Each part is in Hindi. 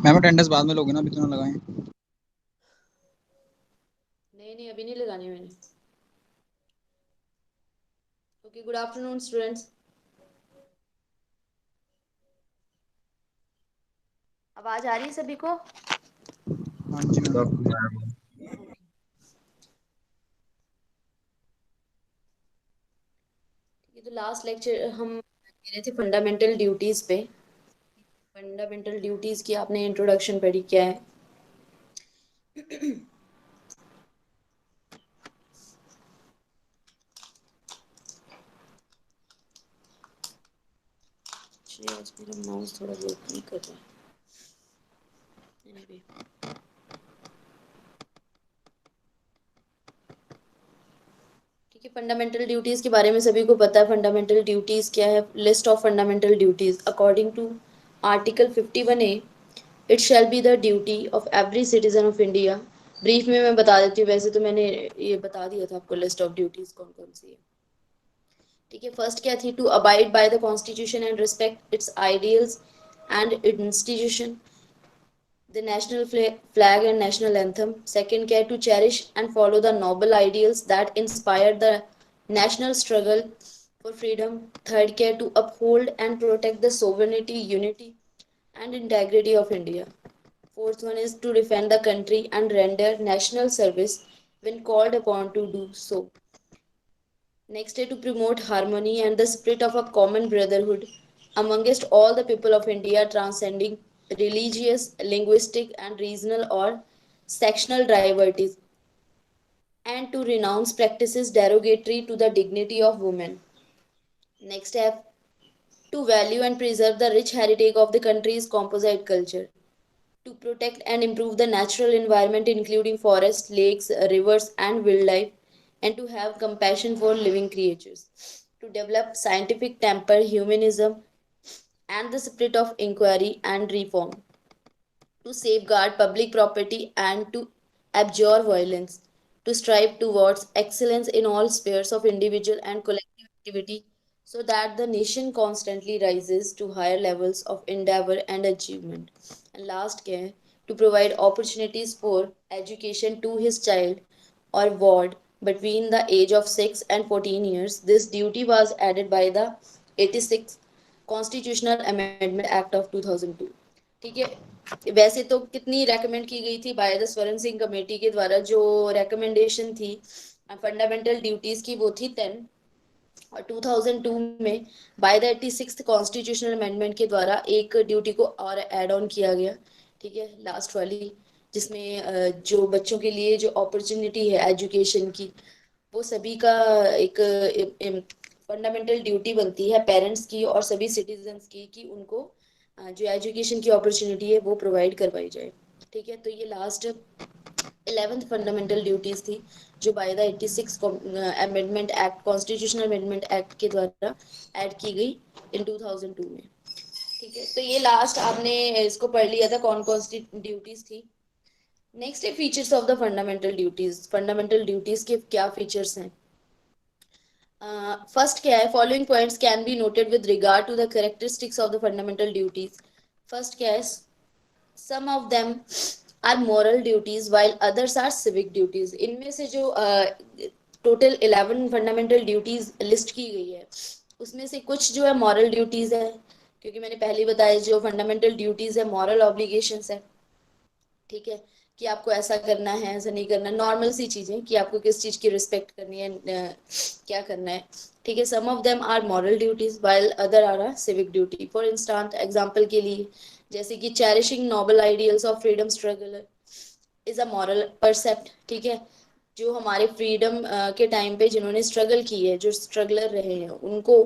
मैम अटेंडेंस बाद में लोगे ना, अभी तो ना लगाएं। नहीं अभी नहीं लगानी मैंने। Okay, good afternoon students. आवाज आ रही है सभी को? हाँ जी मैम। ओके। ये तो लास्ट लेक्चर हम दे रहे थे फंडामेंटल ड्यूटीज पे। फंडामेंटल ड्यूटीज की आपने इंट्रोडक्शन पढ़ी, क्या है? चलिए, आज मेरा माउस थोड़ा वर्क नहीं कर रहा है। Anyway, ठीक है, फंडामेंटल ड्यूटीज के बारे में सभी को पता है। फंडामेंटल ड्यूटीज क्या है? List of fundamental duties according to article 51A, it shall be the duty of every citizen of India. Brief में मैं बता देती हूँ, वैसे तो मैंने ये बता दिया था आपको लिस्ट ऑफ ड्यूटीज कौन कौन सी है। ठीक है, फर्स्ट क्या थी? To abide by the constitution and respect its ideals and institution, the national flag and national anthem. Second care to cherish and follow the noble ideals that inspired the national struggle for freedom. Third care to uphold and protect the sovereignty, unity and integrity of India. Fourth one is to defend the country and render national service when called upon to do so. Next day, to promote harmony and the spirit of a common brotherhood amongst all the people of India, transcending religious, linguistic, and regional or sectional diversities, and to renounce practices derogatory to the dignity of women. Next step, to value and preserve the rich heritage of the country's composite culture, to protect and improve the natural environment, including forests, lakes, rivers, and wildlife, and to have compassion for living creatures, to develop scientific temper, humanism, and the spirit of inquiry and reform, to safeguard public property and to abjure violence, to strive towards excellence in all spheres of individual and collective activity, so that the nation constantly rises to higher levels of endeavor and achievement. And last care, to provide opportunities for education to his child or ward between the age of 6 and 14 years. This duty was added by the 86th Constitutional Amendment Act of 2002. ठीक है, वैसे तो कितनी रेकमेंड की गई थी बाय द स्वर्ण सिंह कमेटी के द्वारा, जो रेकमेंडेशन थी फंडामेंटल ड्यूटीज की, वो थी 10। और 2002 में by the 86th constitutional amendment के द्वारा एक ड्यूटी को और ऐड ऑन किया गया। ठीक है, लास्ट वाली, जिसमें जो बच्चों के लिए जो अपॉर्चुनिटी है एजुकेशन की, वो सभी का एक फंडामेंटल ड्यूटी बनती है पेरेंट्स की और सभी सिटीजन्स की, कि उनको जो एजुकेशन की अपॉर्चुनिटी है वो प्रोवाइड करवाई जाए। ठीक है, तो ये लास्ट 11th फंडामेंटल ड्यूटीज थी, जो by the 86 amendment act, constitutional amendment act के द्वारा ऐड की गई इन 2002 में। ठीक है, तो ये लास्ट आपने इसको पढ़ लिया था कौन कौन सी ड्यूटीज थी। नेक्स्ट है features of the fundamental duties. Fundamental duties के क्या फीचर्स हैं? फर्स्ट क्या है? Following points can be noted with regard to the characteristics of the fundamental duties. First क्या है? Some of them are moral duties while others are civic duties. इनमें से जो टोटल 11 फंडामेंटल ड्यूटीज लिस्ट की गई है, उसमें से कुछ जो है मॉरल ड्यूटीज है, क्योंकि मैंने पहले ही बताया जो फंडामेंटल ड्यूटीज है मॉरल ऑब्लिगेशंस है। ठीक है, कि आपको ऐसा करना है, ऐसा नहीं करना, नॉर्मल सी चीजें कि आपको किस चीज की रिस्पेक्ट करनी है, क्या करना है। ठीक है, some of them are moral duties while other are civic duty. For instance, example के लिए, जैसे कि cherishing noble ideals of freedom struggle is a moral percept. ठीक है, जो हमारे फ्रीडम के टाइम पे जिन्होंने स्ट्रगल की है, जो स्ट्रगलर रहे हैं, उनको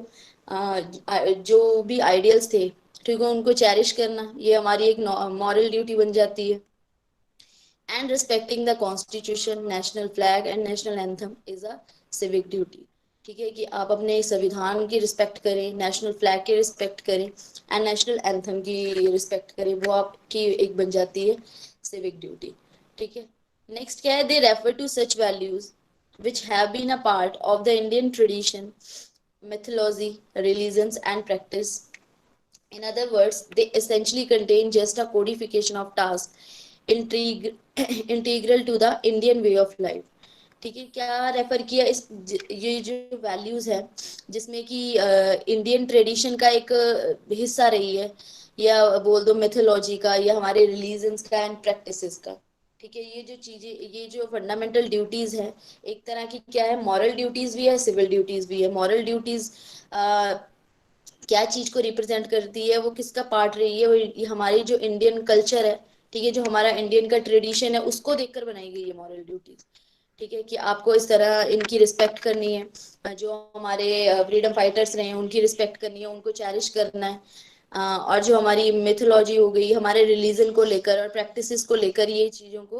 जो भी आइडियल्स थे, ठीक है, उनको चेरिश करना, ये हमारी एक मॉरल ड्यूटी बन जाती है। And respecting the constitution, national flag and national anthem is a civic duty। ठीक है, कि आप अपने संविधान की रिस्पेक्ट करें, नेशनल फ्लैग की रिस्पेक्ट करें एंड नेशनल एंथम की रिस्पेक्ट करें, वो आपकी एक बन जाती है सिविक ड्यूटी। ठीक है, नेक्स्ट क्या है? They refer to such values which have been a part of the Indian tradition, mythology, religions and practice In other words, they essentially contain just a codification of tasks integral to the Indian way of life. ठीक है, क्या रेफर किया इस ये जो वैल्यूज है जिसमें कि इंडियन ट्रेडिशन का एक हिस्सा रही है, या बोल दो मिथोलॉजी का, या हमारे रिलीजन्स का एंड प्रैक्टिसेस का। ठीक है, ये जो चीजें, ये जो फंडामेंटल ड्यूटीज है, एक तरह की क्या है, मॉरल ड्यूटीज भी है, सिविल ड्यूटीज भी है। मॉरल ड्यूटीज क्या चीज को रिप्रेजेंट करती है, वो किसका पार्ट रही है, वो ये हमारी जो इंडियन कल्चर है, ठीक है, जो हमारा इंडियन का ट्रेडिशन है, उसको देखकर बनाई गई है मॉरल ड्यूटीज। ठीक है, कि आपको इस तरह इनकी रिस्पेक्ट करनी है, जो हमारे फ्रीडम फाइटर्स रहे हैं उनकी रिस्पेक्ट करनी है, उनको चेरिश करना है। और जो हमारी मिथोलॉजी हो गई, हमारे रिलीजन को लेकर और प्रैक्टिसेस को लेकर, ये चीजों को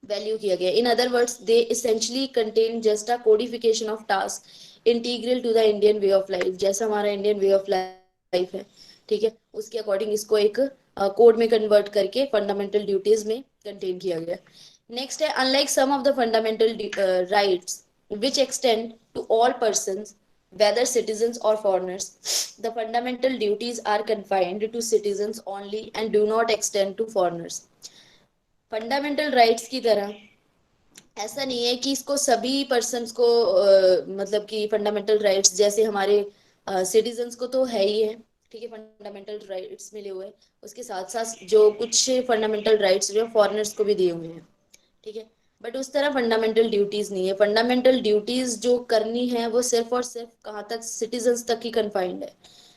वैल्यू किया गया। In other words, they essentially contain just a codification of task integral to the Indian way of life. जैसा हमारा इंडियन वे ऑफ लाइफ है, ठीक है, उसके अकॉर्डिंग इसको एक कोड में कन्वर्ट करके फंडामेंटल ड्यूटीज में कंटेन किया गया। नेक्स्ट है, unlike some of the fundamental rights which extend to all persons, whether citizens or foreigners, the fundamental duties are confined to citizens only and do not extend to foreigners. Fundamental rights की तरह ऐसा नहीं है कि इसको सभी पर्सन्स को मतलब कि फंडामेंटल राइट्स जैसे हमारे सिटीजन्स को तो है ही है, ठीक है, फंडामेंटल राइट्स मिले हुए हैं, उसके साथ साथ जो कुछ फंडामेंटल राइट्स जो फॉरेनर्स को भी दिए हुए हैं, ठीक है। बट उस तरह फंडामेंटल ड्यूटीज नहीं है। फंडामेंटल ड्यूटीज जो करनी है वो सिर्फ और सिर्फ कहाँ तक, सिटीजन्स तक ही कन्फाइंड है।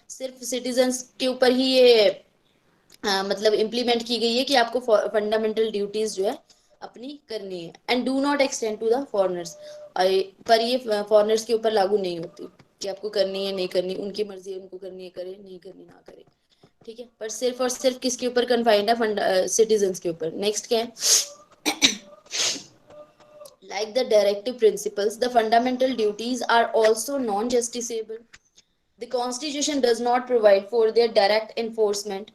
सिर्फ सिटीजन्स के ऊपर ही ये मतलब इम्प्लीमेंट की गई है कि आपको फंडामेंटल ड्यूटीज जो है अपनी करनी है, and do not extend to the foreigners. पर ये फॉरेनर्स के ऊपर लागू नहीं होती कि आपको करनी है नहीं करनी, उनकी मर्जी है, उनको करनी है करे, नहीं करनी ना करे, ठीक है। पर सिर्फ और सिर्फ किसके ऊपर कन्फाइंड है, सिटीजन्स के ऊपर। नेक्स्ट क्या है, like the directive principles, the fundamental duties are also non-justiciable. The constitution does not provide for their direct enforcement,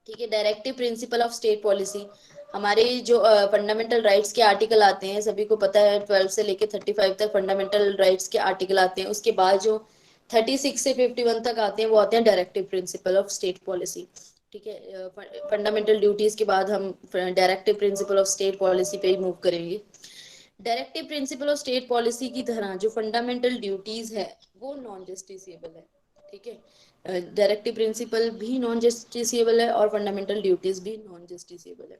ठीक है। Directive principle of state policy, हमारे जो फंडामेंटल राइट्स के आर्टिकल आते हैं, सभी को पता है 12 से लेके 35 तक फंडामेंटल राइट्स के आर्टिकल आते हैं। उसके बाद जो 36 से 51 तक आते हैं वो आते हैं directive principle of state policy, ठीक है। फंडामेंटल ड्यूटीज के बाद हम directive principle of state policy पे ही मूव करेंगे। Directive principle of state policy की तरह जो फंडामेंटल ड्यूटीज है वो नॉन जस्टिसेबल है, ठीक है। डायरेक्टिव प्रिंसिपल भी नॉन जस्टिसेबल है और फंडामेंटल ड्यूटीज भी नॉन जस्टिसेबल है।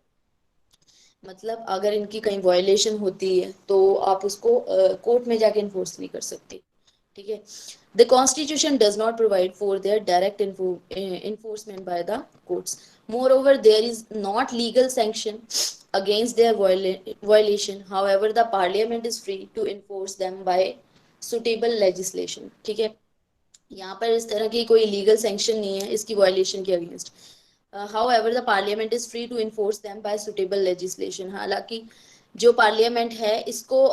मतलब अगर इनकी कहीं वायलेशन होती है तो आप उसको कोर्ट में जाके इन्फोर्स नहीं कर सकते, ठीक है। The constitution does not provide for their direct enforcement by the courts. Moreover, there is not legal sanction against their violation. However, the parliament is free to enforce them by suitable legislation, ठीक है। यहाँ पर इस तरह की कोई लीगल सैंक्शन नहीं है इसकी वायलेशन के against. However the parliament is free to enforce them by suitable legislation. हालांकि जो पार्लियामेंट है इसको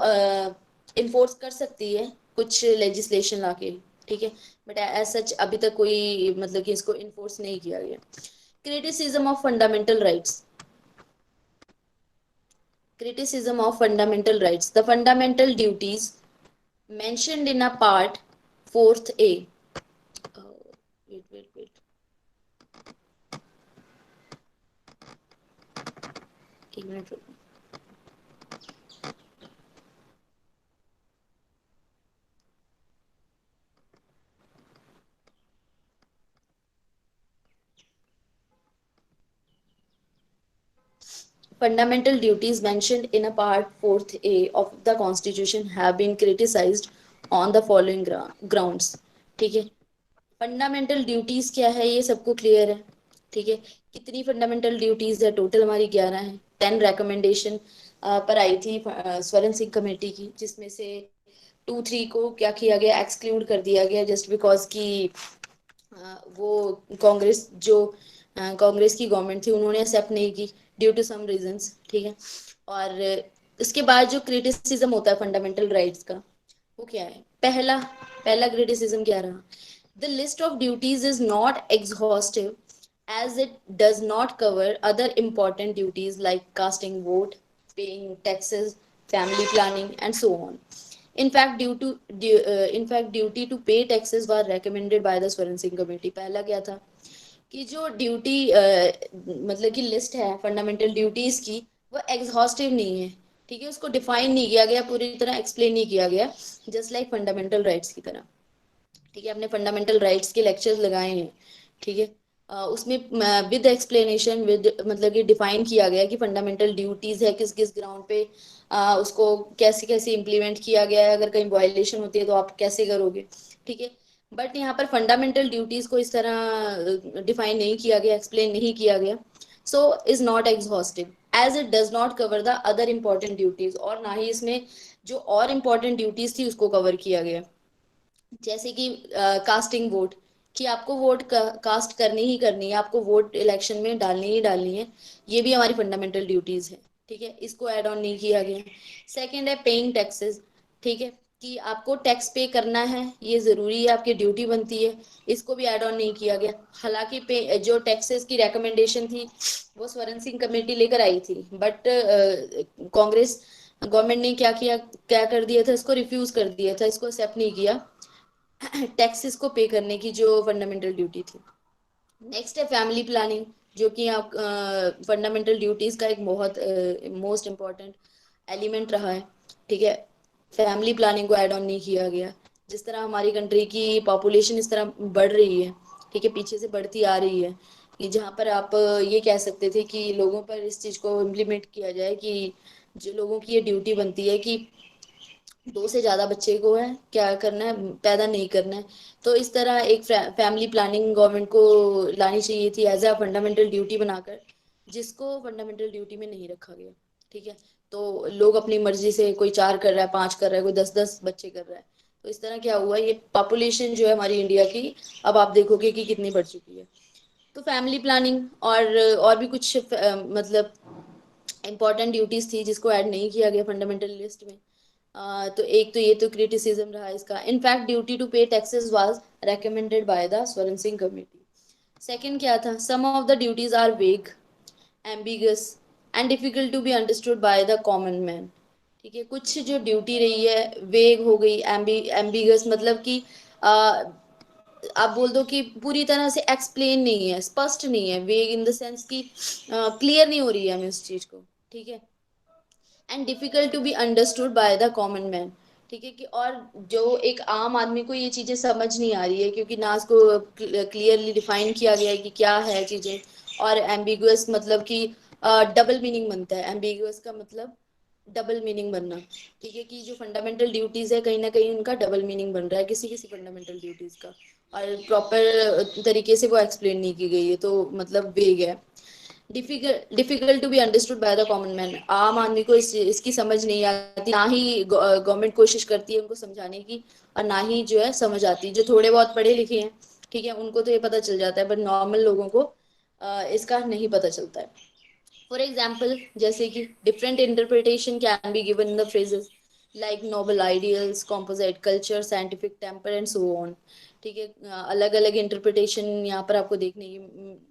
इन्फोर्स कर सकती है कुछ लेजिस्लेशन लाके, ठीक है। बट एज सच अभी तक कोई मतलब कि इसको इन्फोर्स नहीं किया गया। Criticism of fundamental rights, criticism of fundamental rights, the fundamental duties mentioned in a part fourth A, wait, एक मिनट रुको। Fundamental duties mentioned in a part 4th A of the Constitution have been criticized on the following grounds, ठीक है। फंडामेंटल ड्यूटीज क्या है ये सबको क्लियर है, ठीक है। कितनी फंडामेंटल ड्यूटीज है, टोटल हमारी 11 है। 10 रिकमेंडेशन पर आई थी स्वर्ण सिंह कमेटी की, जिसमें से 2-3 को क्या किया गया, एक्सक्लूड कर दिया गया जस्ट बिकॉज की वो कांग्रेस जो कांग्रेस की गवर्नमेंट थी उन्होंने एक्सेप्ट नहीं की ड्यू टू सम रीजंस, ठीक है। और उसके बाद जो क्रिटिसिज्म होता है फंडामेंटल राइट्स का वो क्या है, पहला पहला क्रिटिसिज्म क्या रहा, the list of duties is not exhaustive as it does not cover other important duties like casting vote, paying taxes, family planning, and so on. In fact, duty to pay taxes was recommended by the Swaran Singh committee. पहला क्या था कि जो ड्यूटी मतलब कि लिस्ट है फंडामेंटल ड्यूटीज की, वो एग्जॉस्टिव नहीं है। ठीक है, उसको डिफाइन नहीं किया गया, पूरी तरह एक्सप्लेन नहीं किया गया, जस्ट लाइक फंडामेंटल राइट्स की तरह। ठीक है, अपने फंडामेंटल राइट्स के लेक्चर्स लगाए हैं। ठीक है, उसमें विद एक्सप्लेनेशन, विद मतलब कि डिफाइन किया गया कि फंडामेंटल ड्यूटीज है किस किस ग्राउंड पे, उसको कैसे कैसे इम्प्लीमेंट किया गया है, अगर कहीं वायलेशन होती है तो आप कैसे करोगे। ठीक है, बट यहाँ पर फंडामेंटल ड्यूटीज को इस तरह डिफाइन नहीं किया गया, एक्सप्लेन नहीं किया गया। So is not exhaustive as it does not cover the other important duties, और ना ही इसमें जो और इम्पोर्टेंट ड्यूटीज थी उसको कवर किया गया। जैसे कि कास्टिंग वोट, कि आपको वोट कास्ट करनी ही करनी है, आपको वोट इलेक्शन में डालनी ही डालनी है, ये भी हमारी फंडामेंटल ड्यूटीज है। ठीक है, इसको ऐड ऑन नहीं किया गया। सेकंड है पेइंग टैक्सेस। ठीक है, कि आपको टैक्स पे करना है, ये जरूरी है, आपकी ड्यूटी बनती है, इसको भी ऐड ऑन नहीं किया गया। हालांकि पे जो टैक्सेस की रिकमेंडेशन थी वो स्वरण सिंह कमेटी लेकर आई थी, बट कांग्रेस गवर्नमेंट ने क्या किया, क्या कर दिया था, इसको रिफ्यूज कर दिया था, इसको एक्सेप्ट नहीं किया टैक्सेस को पे करने की जो फंडामेंटल ड्यूटी थी। नेक्स्ट है फैमिली प्लानिंग, जो कि आप फंडामेंटल ड्यूटीज का एक बहुत मोस्ट इम्पॉर्टेंट एलिमेंट रहा है। ठीक है, फैमिली प्लानिंग को ऐड ऑन नहीं किया गया। जिस तरह हमारी कंट्री की पॉपुलेशन इस तरह बढ़ रही है, ठीक है, पीछे से बढ़ती आ रही है, कि जहाँ पर आप ये कह सकते थे कि लोगों पर इस चीज़ को इम्प्लीमेंट किया जाए कि जो लोगों की ये ड्यूटी बनती है कि दो से ज्यादा बच्चे को है क्या करना है, पैदा नहीं करना है। तो इस तरह एक फैमिली प्लानिंग गवर्नमेंट को लानी चाहिए थी एज अ फंडामेंटल ड्यूटी बनाकर, जिसको फंडामेंटल ड्यूटी में नहीं रखा गया। ठीक है, तो लोग अपनी मर्जी से, कोई 4 कर रहा है, 5 कर रहा है, कोई 10-10 बच्चे कर रहा है। तो इस तरह क्या हुआ, ये पॉपुलेशन जो है हमारी इंडिया की, अब आप देखोगे कि कितनी बढ़ चुकी है। तो फैमिली प्लानिंग और भी कुछ मतलब इंपॉर्टेंट ड्यूटीज थी जिसको ऐड नहीं किया गया फंडामेंटल लिस्ट में। तो एक तो ये तो क्रिटिसिज्म रहा इसका। In fact duty to pay taxes was recommended by the Swaran Singh committee. Second क्या था, some of the duties are vague, ambiguous and difficult to be understood by the common man. ठीक है, कुछ जो ड्यूटी रही है वेग हो गई, एम्बिगस मतलब कि आप बोल दो कि पूरी तरह से एक्सप्लेन नहीं है, स्पष्ट नहीं है, वेग इन द सेंस कि क्लियर नहीं हो रही है हमें उस चीज को। ठीक है, and difficult to be understood by the common man. ठीक है, कि और जो एक आम आदमी को ये चीजें समझ नहीं आ रही है, क्योंकि ना उसको क्लियरली डिफाइन किया गया है कि क्या है चीजें। और एम्बिगुअस मतलब कि डबल मीनिंग बनता है, एम्बिगुअस का मतलब डबल मीनिंग बनना। ठीक है, कि जो फंडामेंटल ड्यूटीज है कहीं ना कहीं उनका डबल मीनिंग बन रहा है किसी किसी फंडामेंटल ड्यूटीज का, और प्रॉपर तरीके से वो एक्सप्लेन नहीं की गई है, तो मतलब वेग है। Difficult to be understood by the common man, आम आदमी को इसकी समझ नहीं आती, ना ही गवर्नमेंट कोशिश करती है उनको समझाने की, और ना ही जो है समझ आती। जो थोड़े बहुत पढ़े लिखे हैं, ठीक है, उनको तो ये पता चल जाता है, बट नॉर्मल लोगों को इसका नहीं पता चलता है। फॉर एग्जाम्पल, जैसे कि different interpretation can be given in the phrases like noble ideals, composite culture, scientific temper and so on. ठीक है, अलग अलग इंटरप्रिटेशन यहाँ पर आपको देखने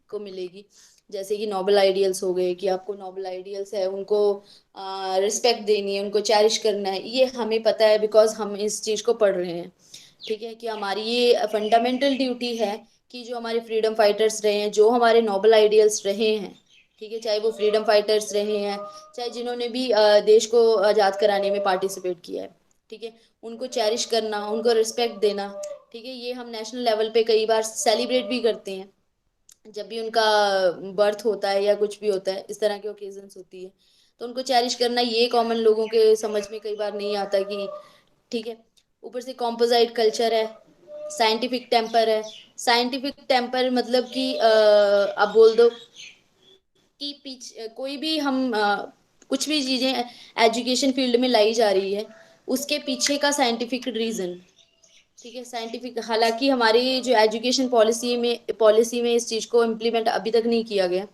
को मिलेगी। जैसे कि नोबल आइडियल्स हो गए, कि आपको नोबल आइडियल्स है उनको रिस्पेक्ट देनी है, उनको चेरिश करना है, ये हमें पता है बिकॉज हम इस चीज को पढ़ रहे हैं। ठीक है, कि हमारी ये फंडामेंटल ड्यूटी है कि जो हमारे फ्रीडम फाइटर्स रहे हैं, जो हमारे नोबल आइडियल्स रहे हैं, ठीक है, चाहे वो फ्रीडम फाइटर्स रहे हैं, चाहे जिन्होंने भी देश को आज़ाद कराने में पार्टिसिपेट किया है, ठीक है, उनको चेरिश करना, उनको रिस्पेक्ट देना। ठीक है, ये हम नेशनल लेवल पे कई बार सेलिब्रेट भी करते हैं, जब भी उनका बर्थ होता है या कुछ भी होता है, इस तरह के ओकेजन्स होती है, तो उनको चेरिश करना ये कॉमन लोगों के समझ में कई बार नहीं आता कि। ठीक है, ऊपर से कॉम्पोजाइट कल्चर है, साइंटिफिक टेम्पर है। साइंटिफिक टेम्पर मतलब कि आप बोल दो कि पीछे कोई भी हम कुछ भी चीजें एजुकेशन फील्ड में लाई जा रही है, उसके पीछे का साइंटिफिक रीजन। ठीक है, साइंटिफिक, हालांकि हमारी जो एजुकेशन पॉलिसी में इस चीज को इम्प्लीमेंट अभी तक नहीं किया गया,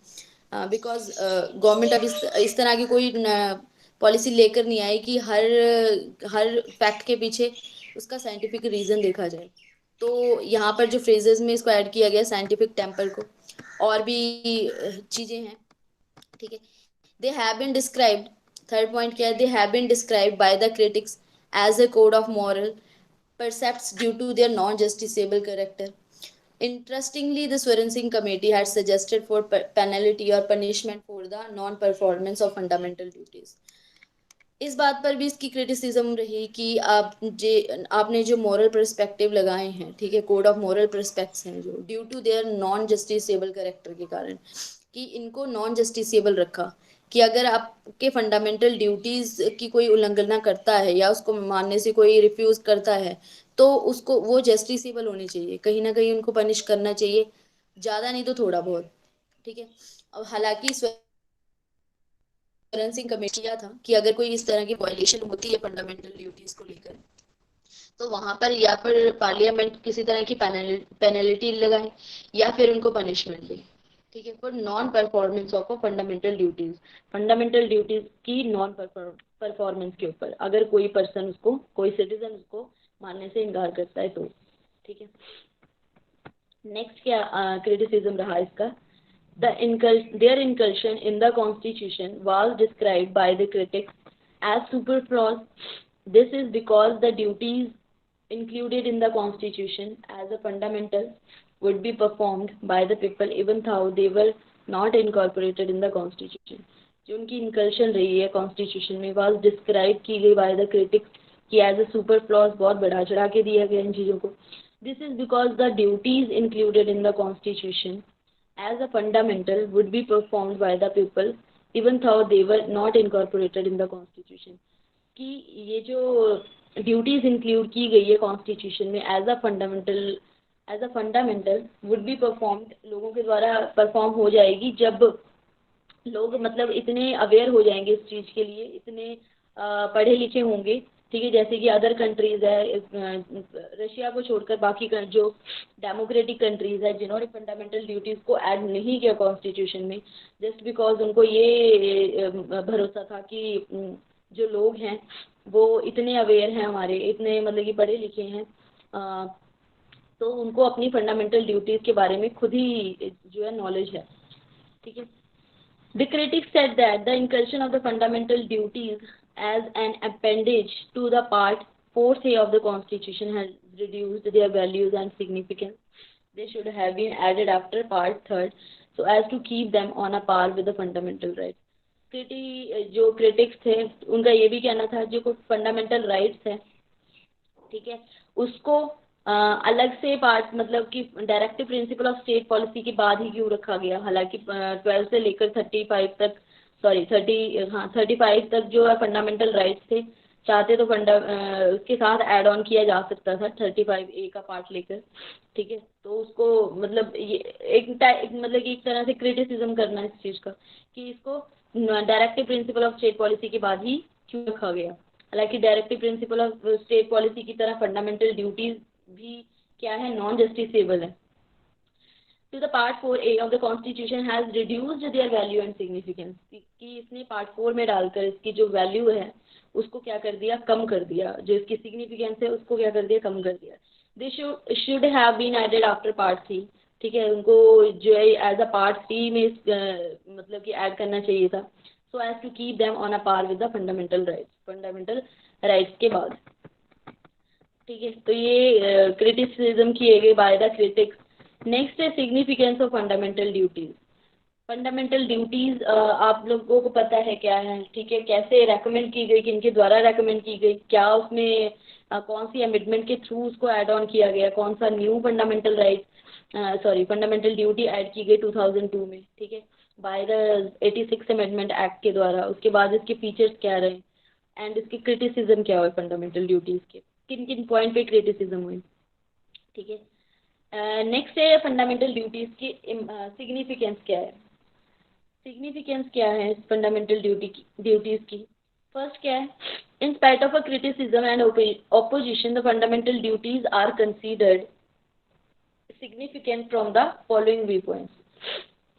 बिकॉज गवर्नमेंट अभी इस तरह की कोई पॉलिसी लेकर नहीं आई कि हर हर फैक्ट के पीछे उसका साइंटिफिक रीजन देखा जाए। तो यहाँ पर जो फ्रेजेस में इसको ऐड किया गया साइंटिफिक टेम्पर को, और भी चीजें हैं। ठीक है, they have been described, third point क्या है, they have been described by the critics as a code of moral percepts due to their non-justiciable character. Interestingly, the Swaran Singh committee had suggested for penalty or punishment for the non-performance of fundamental duties. इस बात पर भी इसकी क्रिटिसिज्म रही कि आपने जो मॉरल पर्सपेक्टिव लगाए हैं, ठीक है, कोड ऑफ मॉरल पर्सपेक्ट्स हैं जो due to their non justiciable character के कारण, कि इनको नॉन जस्टिसेबल रखा, कि अगर आपके फंडामेंटल ड्यूटीज की कोई उल्लंघना करता है या उसको मानने से कोई रिफ्यूज करता है तो उसको वो जस्टिसेबल होनी चाहिए, कहीं ना कहीं उनको पनिश करना चाहिए, ज्यादा नहीं तो थोड़ा बहुत, ठीक है। अब हालांकि स्वरण सिंह कमेटी किया था कि अगर कोई इस तरह की वायलेशन होती है फंडामेंटल ड्यूटीज को लेकर तो वहां पर या फिर पार्लियामेंट किसी तरह की पेनल्टी लगाए या फिर उनको पनिशमेंट दे, ठीक है, for non performance of fundamental duties, fundamental duties की नॉन परफॉर्मेंस के ऊपर अगर कोई पर्सन उसको, कोई सिटीजन उसको मानने से इनकार करता है तो, ठीक है। नेक्स्ट क्या क्रिटिसिज्म रहा इसका, their incursion in the constitution was described by the critics as superfluous. This is because the duties included in the constitution as a fundamental would be performed by the people even though they were not incorporated in the constitution. जो उनकी incursion रही है constitution में was described की गई by the critics कि as a superfluous, बहुत बढ़ा चढ़ा के दिया गया इन चीज़ों को. This is because the duties included in the constitution as a fundamental would be performed by the people even though they were not incorporated in the constitution. कि ये जो ड्यूटीज इंक्लूड की गई है कॉन्स्टिट्यूशन में as a fundamental would be performed, लोगों के द्वारा परफॉर्म हो जाएगी जब लोग मतलब इतने अवेयर हो जाएंगे इस चीज़ के लिए, इतने पढ़े लिखे होंगे, ठीक है, जैसे कि अदर कंट्रीज है, रशिया को छोड़कर बाकी जो डेमोक्रेटिक कंट्रीज है जिन्होंने फंडामेंटल ड्यूटीज़ को ऐड नहीं किया कॉन्स्टिट्यूशन में, जस्ट बिकॉज उनको ये भरोसा था कि जो लोग हैं वो इतने अवेयर हैं, हमारे इतने मतलब कि पढ़े लिखे हैं, तो उनको अपनी फंडामेंटल ड्यूटीज़ के बारे में खुद ही जो है नॉलेज है, ठीक है। The critics said that the inclusion of the fundamental duties as an appendage to the Part 4A of the Constitution has reduced their values and significance. They should have been added after Part 3rd so as to keep them on a par with the fundamental rights. जो critics थे उनका ये भी कहना था जो कुछ fundamental rights है, ठीक है, उसको अलग से पार्ट मतलब कि directive principle of state policy के बाद ही क्यों रखा गया, हालांकि 12 से लेकर 35 तक, सॉरी 35 तक जो है फंडामेंटल राइट्स थे, चाहते तो उसके साथ ऐड ऑन किया जा सकता था 35A का पार्ट लेकर, ठीक है। तो उसको मतलब ये मतलब कि एक तरह से क्रिटिसिज्म करना इस चीज़ का कि इसको directive principle of state policy के बाद ही क्यों रखा गया, हालांकि directive principle of state policy की तरह फंडामेंटल ड्यूटीज भी क्या है, नॉन जस्टिसेबल है. To the Part 4A of the Constitution has reduced their value and significance. कि इसने पार्ट 4 में डालकर इसकी जो वैल्यू है उसको क्या कर दिया, कम कर दिया, जो इसकी सिग्निफिकेंस है उसको क्या कर दिया, कम कर दिया. They should have been added after Part 3. ठीक है, उनको जो है एज अ पार्ट 3 में मतलब कि ऐड करना चाहिए था, so as to keep them on a par with the fundamental rights, fundamental rights के बाद, ठीक है. तो ये क्रिटिसिज्म किए गए बाय द क्रिटिक्स. नेक्स्ट है significance of fundamental duties. Fundamental duties आप लोगों को पता है क्या है, ठीक है, कैसे रेकमेंड की गई, किनके द्वारा रेकमेंड की गई, क्या उसमें कौन सी अमेंडमेंट के थ्रू उसको ऐड ऑन किया गया, कौन सा new fundamental right fundamental duty add की गई 2002 में, ठीक है, बाय द 86 अमेंडमेंट एक्ट के द्वारा. उसके बाद इसके फीचर्स क्या रहे एंड इसकी क्रिटिसिज्म क्या हुए फंडामेंटल ड्यूटीज के, किन किन पॉइंट पे क्रिटिसिज्म हुई, ठीक है. नेक्स्ट है फंडामेंटल ड्यूटीज की सिग्निफिकेंस क्या है. सिग्निफिकेंस क्या है फंडामेंटल ड्यूटीज की. फर्स्ट क्या है, in spite of a criticism and opposition the fundamental duties are considered significant from the following viewpoints.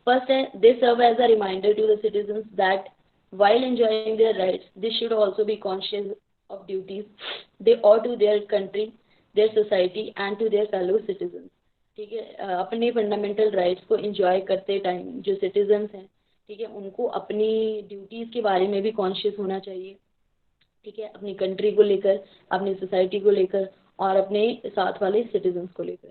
First, they serve as a reminder to the citizens that while enjoying their rights, they should also be conscious of duties they owe to their country, their society and to their fellow citizens. ठीक है, अपने फंडामेंटल राइट्स को एंजॉय करते टाइम जो सिटीजन्स हैं, ठीक है, उनको अपनी ड्यूटीज़ के बारे में भी कॉन्शियस होना चाहिए, ठीक है, अपनी कंट्री को लेकर, अपनी सोसाइटी को लेकर और अपने साथ वाले सिटीजन्स को लेकर।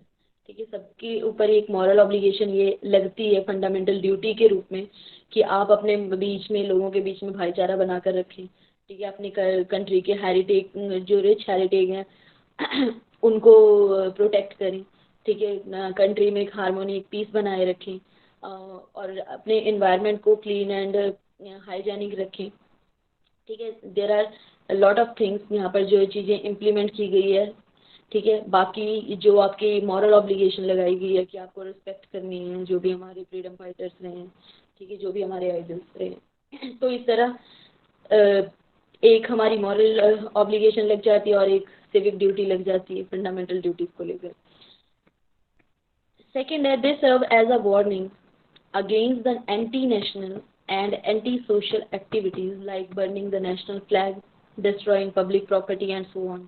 ठीक है, सबके ऊपर एक मॉरल ऑब्लिगेशन ये लगती है फंडामेंटल ड्यूटी के रूप में कि आप अपने बीच में, लोगों के बीच में भाईचारा बनाकर रखें। ठीक है, अपनी कंट्री के हेरिटेज, जो रिच हेरिटेज हैं उनको प्रोटेक्ट करें। ठीक है, कंट्री में एक हार्मोनी, एक पीस बनाए रखें, और अपने इन्वायरमेंट को क्लीन एंड हाइजेनिक रखें। ठीक है, there are lot of things यहाँ पर जो चीज़ें इम्प्लीमेंट की गई है। ठीक है, बाकी जो आपकी मॉरल ऑब्लिगेशन लगाई गई है कि आपको रिस्पेक्ट करनी है जो भी हमारे फ्रीडम फाइटर्स रहे हैं, ठीक है, जो भी हमारे आइडल्स रहे हैं। तो इस तरह एक हमारी मॉरल ऑब्लिगेशन लग जाती है और एक सिविक ड्यूटी लग जाती है फंडामेंटल ड्यूटीज को लेकर। सेकेंड है, they serve as a warning against the anti-national and anti-social activities like burning the national flag, destroying public property and so on।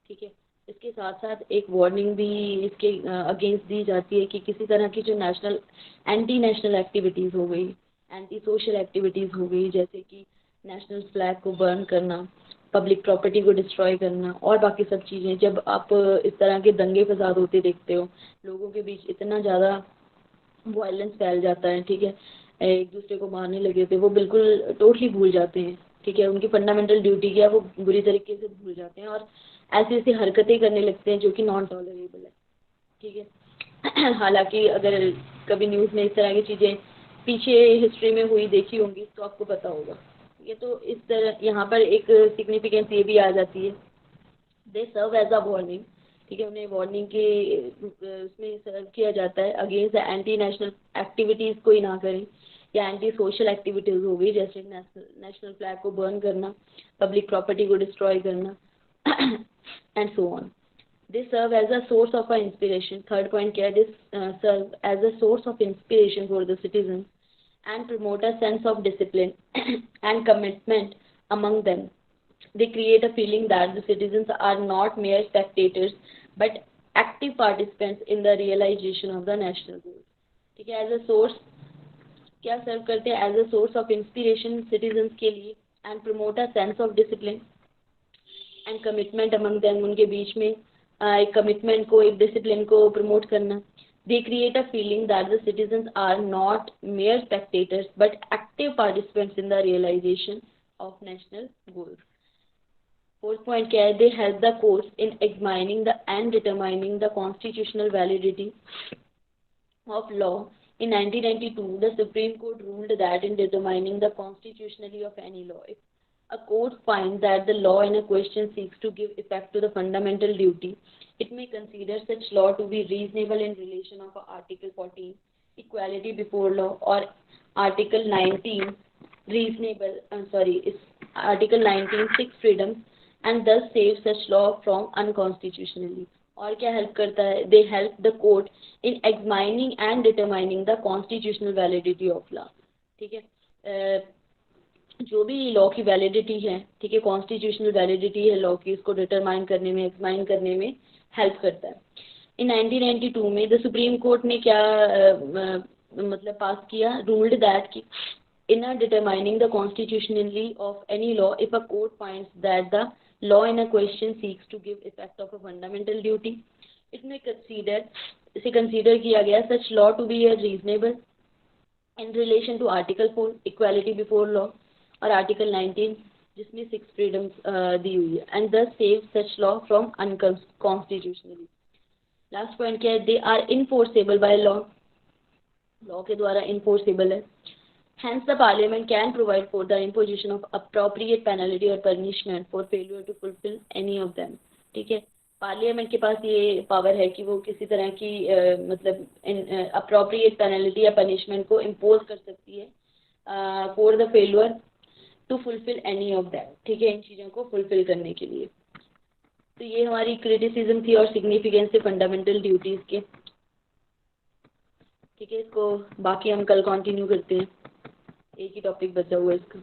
ठीक है, इसके साथ साथ एक वार्निंग भी इसके अगेंस्ट दी जाती है कि किसी तरह की जो नेशनल, एंटी नेशनल एक्टिविटीज़ हो गई, एंटी सोशल एक्टिविटीज़ हो गई, जैसे कि नेशनल फ्लैग को बर्न करना, पब्लिक प्रॉपर्टी को डिस्ट्रॉय करना और बाकी सब चीज़ें, जब आप इस तरह के दंगे फसाद होते देखते हो, लोगों के बीच इतना ज़्यादा वायलेंस फैल जाता है, ठीक है, एक दूसरे को मारने लगे थे, वो बिल्कुल टोटली भूल जाते हैं। ठीक है, उनकी फंडामेंटल ड्यूटी क्या है वो बुरी तरीके से भूल जाते हैं और ऐसी ऐसी हरकतें करने लगते हैं जो कि नॉन टॉलरेबल है। ठीक है हालांकि अगर कभी न्यूज़ में इस तरह की चीज़ें पीछे हिस्ट्री में हुई देखी होंगी तो आपको पता होगा। ये तो इस तरह यहाँ पर एक सिग्निफिकेंस ये भी आ जाती है, they serve as a warning. ठीक है, उन्हें वार्निंग के उसमें सर्व किया जाता है against the anti national activities कोई ना करें, या एंटी सोशल एक्टिविटीज़ हो गई जैसे नेशनल फ्लैग को बर्न करना, पब्लिक प्रॉपर्टी को डिस्ट्रॉय करना and so on. This serve as a source of a inspiration. Third point क्या है, this serve as a source of inspiration for the citizen and promote a sense of discipline and commitment among them. They create a feeling that the citizens are not mere spectators but active participants in the realization of the national goals। ठीक है, एज अ सोर्स क्या सर्व करते हैं, as a source of inspiration citizens के लिए, and promote a sense of discipline and commitment among them, उनके बीच में एक कमिटमेंट को, एक डिसिप्लिन को प्रमोट करना। They create a feeling that the citizens are not mere spectators but active participants in the realization of national goals। Fourth point क्या है, they help the courts in examining the and determining the constitutional validity of law। In 1992, the Supreme Court ruled that in determining the constitutionality of any law, if a court finds that the law in a question seeks to give effect to the fundamental duty, it may consider such law to be reasonable in relation of Article 14, equality before law, or Article 19, Article 19, six freedoms, and thus save such law from unconstitutionally। और क्या हेल्प करता है, they help the court in examining and determining the constitutional validity of law. ठीक है, जो भी लॉ की वैलिडिटी है, ठीक है, कॉन्स्टिट्यूशनल वैलिडिटी है लॉ की, इसको डिटरमाइन करने में, एग्जामाइन करने में हेल्प करता है। इन 1992 में द सुप्रीम कोर्ट ने क्या मतलब पास किया, रूल्ड दैट कि in determining the constitutionality of any law, if a court finds that the law in a question seeks to give effect of a fundamental duty, it may consider, इसे consider किया गया such law to be a reasonable in relation to Article 4, equality before law, और Article 19 जिसमें 6 freedoms दी हुई है, and thus save such law from unconstitutionally। Last point क्या है, they are enforceable by law, law के द्वारा enforceable है। Hence, the Parliament can provide for the imposition of appropriate penalty or punishment for failure to fulfill any of them। ठीक है, पार्लियामेंट के पास ये पावर है कि वो किसी तरह की मतलब अप्रोप्रिएट पेनल्टी या पनिशमेंट को इम्पोज कर सकती है for the failure to fulfil any of that. ठीक है, इन चीज़ों को फुलफिल करने के लिए। तो ये हमारी क्रिटिसिज्म थी और सिग्निफिकेंस है फंडामेंटल ड्यूटीज़ के। ठीक है, इसको बाकी हम कल कंटिन्यू करते हैं, एक ही टॉपिक बचा हुआ है इसका।